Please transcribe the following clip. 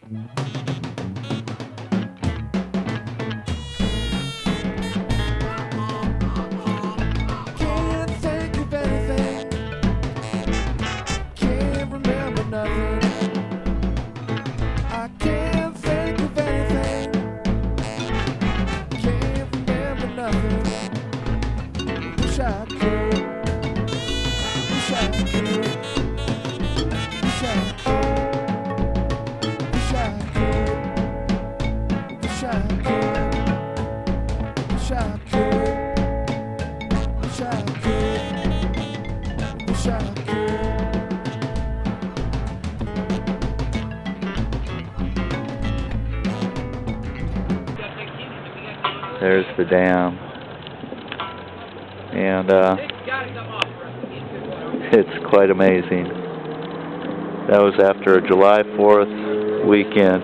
Can't think of anything. Can't remember nothing. I can't think of anything. Can't remember nothing. Wish I could. Wish I could. Wish I could. Wish I could. Wish I could. Wish I could. Wish I could. Wish I could. There's the dam, and it's quite amazing. That was after a July 4th weekend.